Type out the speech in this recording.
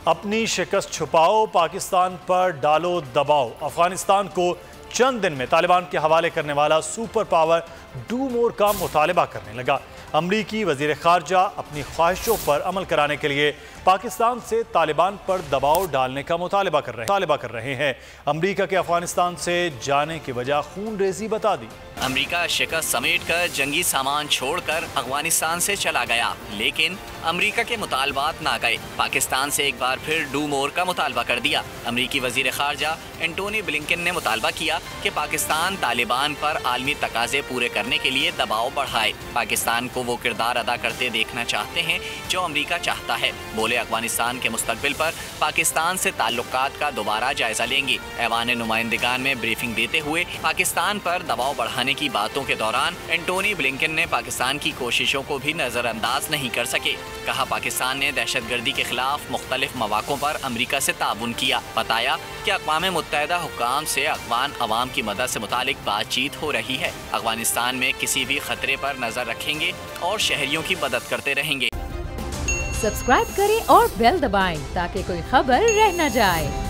अपनी शिकस्त छुपाओ, पाकिस्तान पर डालो दबाव। अफगानिस्तान को चंद दिन में तालिबान के हवाले करने वाला सुपर पावर डू मोर का मुतालबा करने लगा। अमरीकी वजीर खारजा अपनी ख्वाहिशों पर अमल कराने के लिए पाकिस्तान से तालिबान पर दबाव डालने का मुतालबा कर रहे हैं। अमरीका के अफगानिस्तान से जाने की वजह खून रेजी बता दी। अमरीका शिकस्त समेट कर जंगी सामान छोड़कर अफगानिस्तान से चला गया, लेकिन अमरीका के मुतालबात ना गए। पाकिस्तान से एक बार फिर डू मोर का मुतालबा कर दिया। अमरीकी वजीर खारजा एंटोनी ब्लिंकन ने मुतालबा किया कि पाकिस्तान तालिबान पर आलमी तकाजे पूरे करने के लिए दबाव बढ़ाए। पाकिस्तान को वो किरदार अदा करते देखना चाहते हैं जो अमरीका चाहता है। बोले अफगानिस्तान के मुस्तकबिल पर पाकिस्तान से ताल्लुकात का दोबारा जायजा लेंगे। ऐवान नुमाइंदगान में ब्रीफिंग देते हुए पाकिस्तान पर दबाव बढ़ाने की बातों के दौरान एंटोनी ब्लिंकन ने पाकिस्तान की कोशिशों को भी नजरअंदाज नहीं कर सके। कहा पाकिस्तान ने दहशतगर्दी के खिलाफ मुख्तलिफ मौक़ों पर अमरीका से ताउन किया। बताया कि अक़वाम मुत्तहिदा हुक्काम से अफ़गान अवाम की मदद से मुतालिक बातचीत हो रही है। अफगानिस्तान में किसी भी खतरे पर नजर रखेंगे और शहरियों की मदद करते रहेंगे। सब्सक्राइब करें और बेल दबाएं ताकि कोई खबर रह न जाए।